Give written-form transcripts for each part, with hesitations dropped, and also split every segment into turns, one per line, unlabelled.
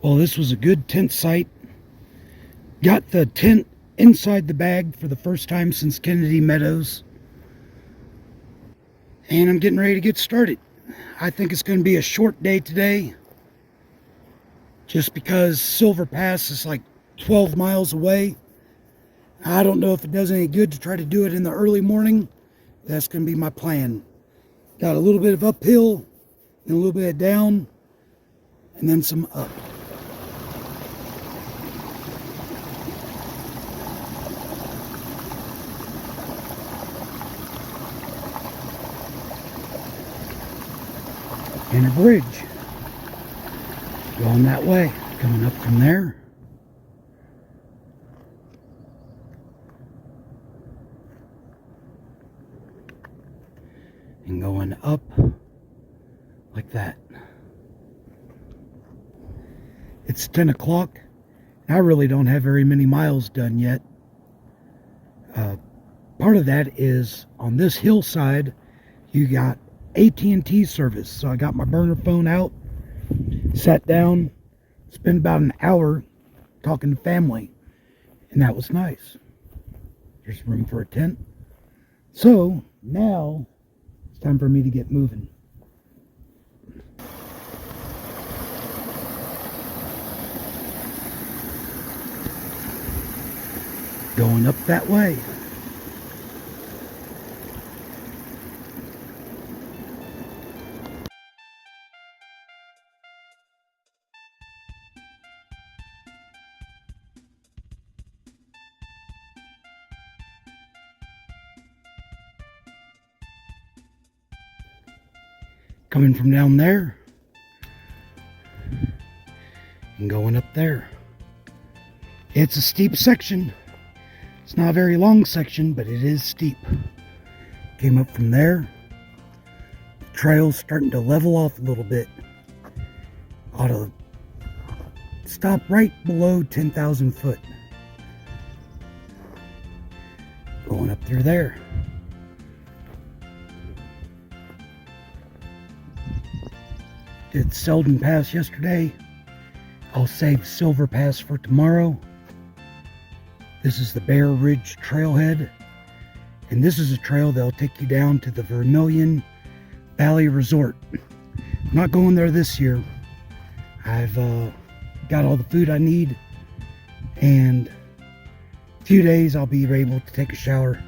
Well, this was a good tent site. Got the tent inside the bag for the first time since Kennedy Meadows. And I'm getting ready to get started. I think it's going to be a short day today, just because Silver Pass is like 12 miles away. I don't know if it does any good to try to do it in the early morning. That's going to be my plan. Got a little bit of uphill and a little bit of down, and then some up. And a bridge going that way, coming up from there. And going up like that. It's 10 o'clock. I really don't have very many miles done yet. Part of that is on this hillside, you got AT&T service. So I got my burner phone out, sat down, spent about an hour talking to family, and that was nice. There's room for a tent. So now it's time for me to get moving. Going up that way. Coming from down there and going up there. It's a steep section. It's not a very long section, but it is steep. Came up from there. The trail's starting to level off a little bit. Ought to stop right below 10,000 foot. Going up through there. Did Selden Pass yesterday. I'll save Silver Pass for tomorrow. This is the Bear Ridge Trailhead. And this is a trail that'll take you down to the Vermilion Valley Resort. I'm not going there this year. I've got all the food I need. And a few days I'll be able to take a shower.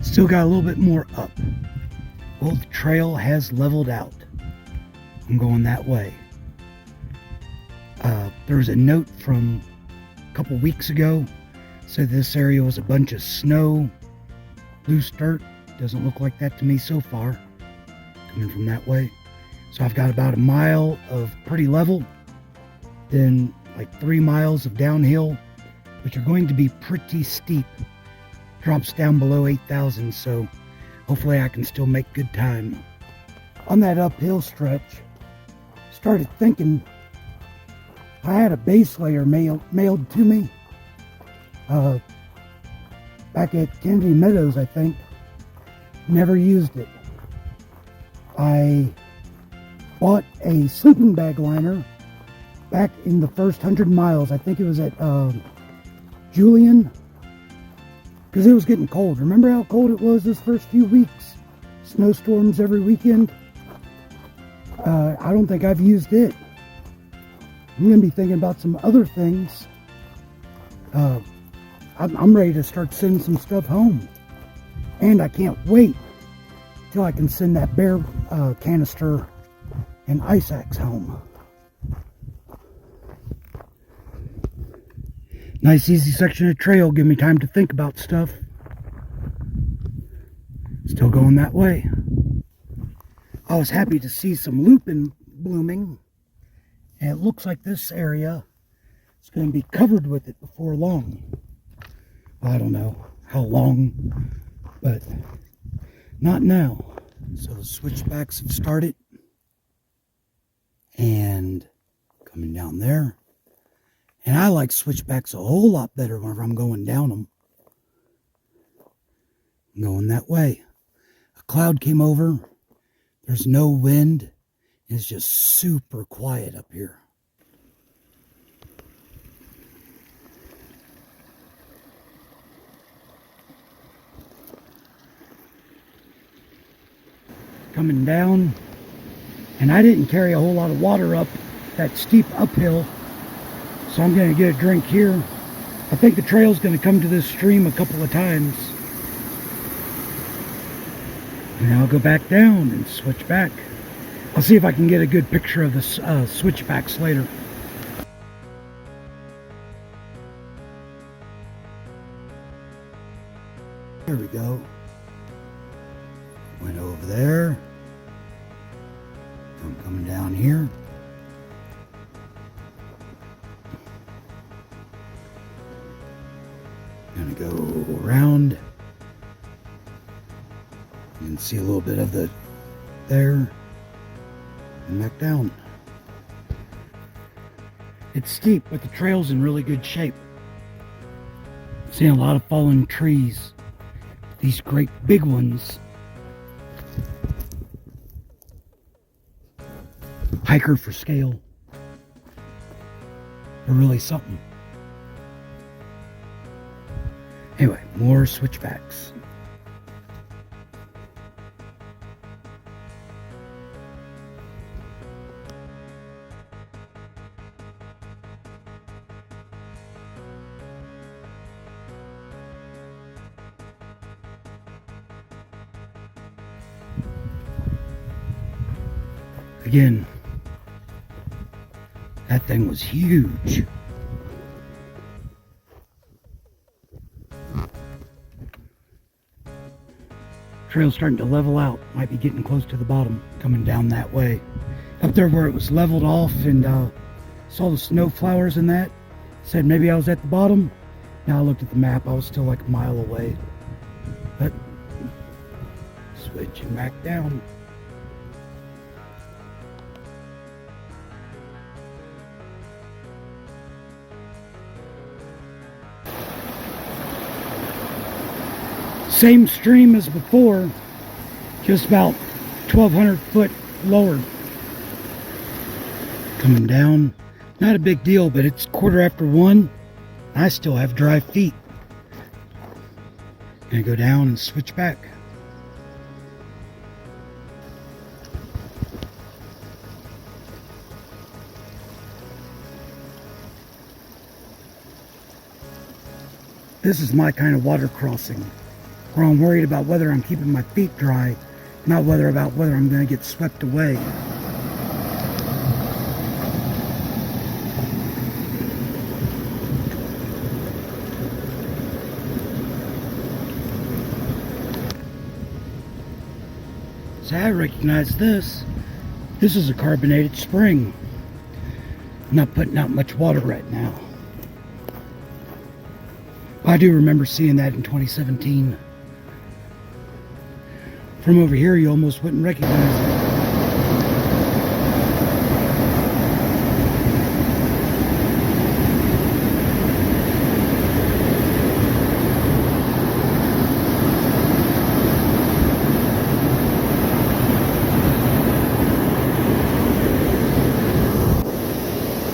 Still got a little bit more up. Well, the trail has leveled out. I'm going that way. There was a note from a couple weeks ago. Said this area was a bunch of snow, loose dirt. Doesn't look like that to me so far. Coming from that way. So I've got about a mile of pretty level. Then like 3 miles of downhill, which are going to be pretty steep. Drops down below 8,000, so hopefully I can still make good time. On that uphill stretch, started thinking I had a base layer mailed to me back at Kennedy Meadows, I think. Never used it. I bought a sleeping bag liner back in the first 100 miles. I think it was at Julian, because it was getting cold. Remember how cold it was this first few weeks? Snowstorms every weekend. I don't think I've used it. I'm going to be thinking about some other things. I'm ready to start sending some stuff home. And I can't wait till I can send that bear canister and ice axe home. Nice easy section of trail. Give me time to think about stuff. Still going that way. I was happy to see some lupin blooming. And it looks like this area is going to be covered with it before long. I don't know how long, but not now. So the switchbacks have started. And coming down there. And I like switchbacks a whole lot better whenever I'm going down them. I'm going that way. A cloud came over. There's no wind. It's just super quiet up here. Coming down, and I didn't carry a whole lot of water up that steep uphill, so I'm going to get a drink here. I think the trail's going to come to this stream a couple of times. And I'll go back down and switch back. I'll see if I can get a good picture of the switchbacks later. There we go. Went over there. I'm coming down here. Gonna go around and see a little bit of the there and back down. It's steep, but the trail's in really good shape. Seeing a lot of fallen trees. These great big ones. Hiker for scale. They're really something. Anyway, more switchbacks. Again, that thing was huge. Trail's starting to level out. Might be getting close to the bottom, coming down that way. Up there where it was leveled off and saw the snow flowers and that, said maybe I was at the bottom. Now I looked at the map, I was still like a mile away. But switching back down. Same stream as before, just about 1,200 foot lower. Coming down, not a big deal, but it's 1:15. I still have dry feet. Gonna go down and switch back. This is my kind of water crossing, where I'm worried about whether I'm keeping my feet dry, not whether I'm going to get swept away. So I recognize this. This is a carbonated spring. I'm not putting out much water right now. I do remember seeing that in 2017. From over here, you almost wouldn't recognize it.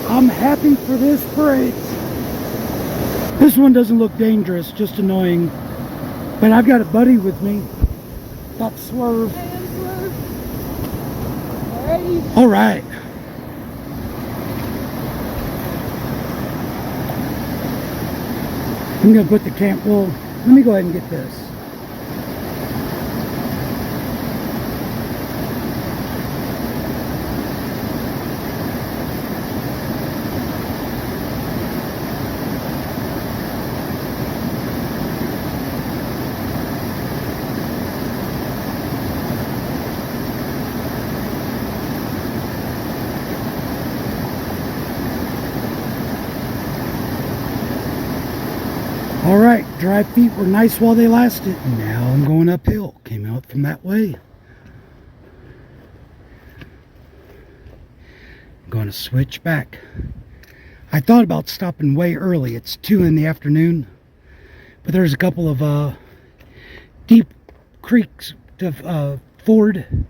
I'm happy for this bridge. This one doesn't look dangerous, just annoying. But I've got a buddy with me. Got swerve. All right. I'm gonna put the camp. Well, let me go ahead and get this. All right, dry feet were nice while they lasted. Now I'm going uphill. Came out from that way. I'm going to switch back. I thought about stopping way early. It's 2 in the afternoon. But there's a couple of deep creeks to ford.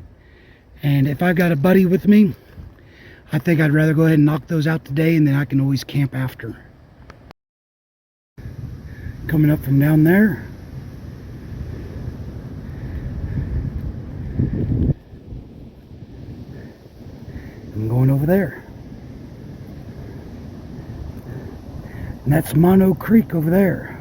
And if I've got a buddy with me, I think I'd rather go ahead and knock those out today, and then I can always camp after. Coming up from down there. I'm going over there. And that's Mono Creek over there.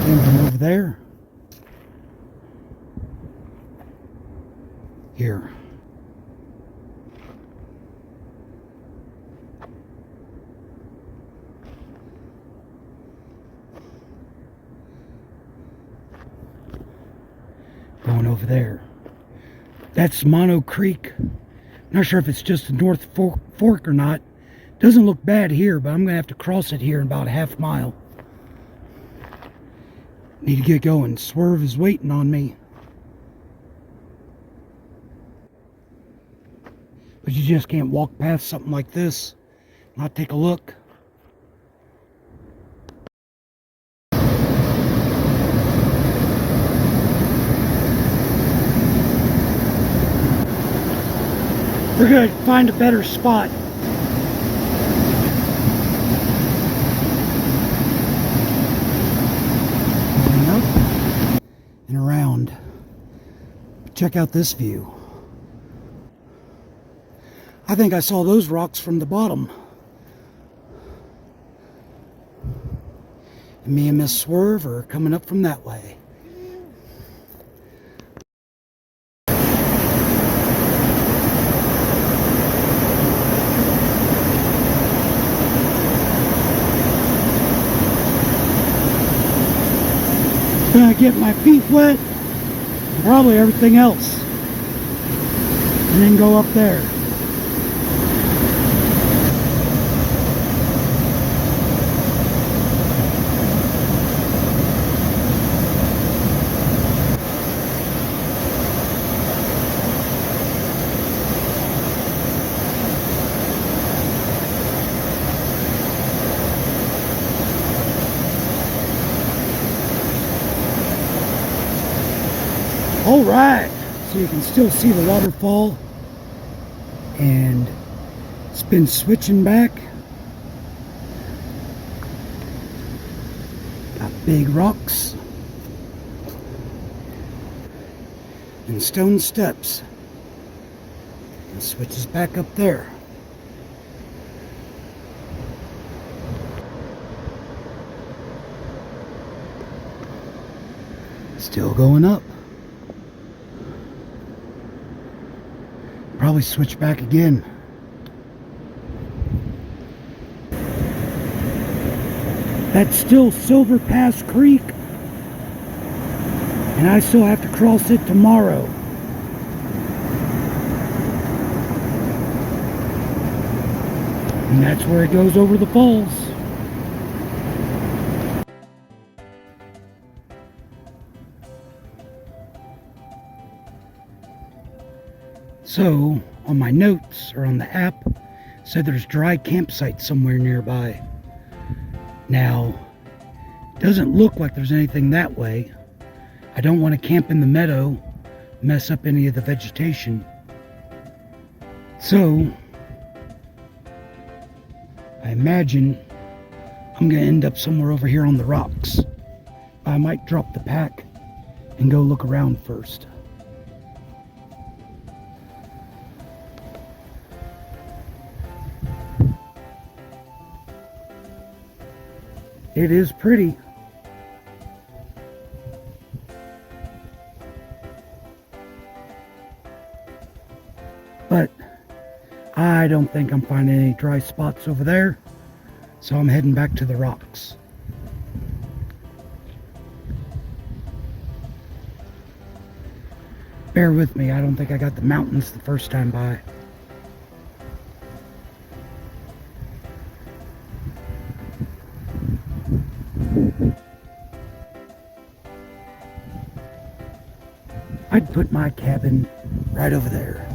Came from over there. Here. Going over there. That's Mono Creek. Not sure if it's just the North Fork or not. Doesn't look bad here, but I'm going to have to cross it here in about a half mile. Need to get going. Swerve is waiting on me. But you just can't walk past something like this, not take a look. We're going to find a better spot. Going up and around. Check out this view. I think I saw those rocks from the bottom. And me and Miss Swerve are coming up from that way. Gonna get my feet wet, and probably everything else, and then go up there. All right, so you can still see the waterfall, and it's been switching back. Got big rocks and stone steps. It switches back up there. Still going up. Probably switch back again. That's still Silver Pass Creek, and I still have to cross it tomorrow. And that's where it goes over the falls. So, on my notes, or on the app, said there's dry campsite somewhere nearby. Now, it doesn't look like there's anything that way. I don't want to camp in the meadow, mess up any of the vegetation. So, I imagine I'm going to end up somewhere over here on the rocks. I might drop the pack and go look around first. It is pretty. But I don't think I'm finding any dry spots over there, so I'm heading back to the rocks. Bear with me, I don't think I got the mountains the first time by. I'd put my cabin right over there.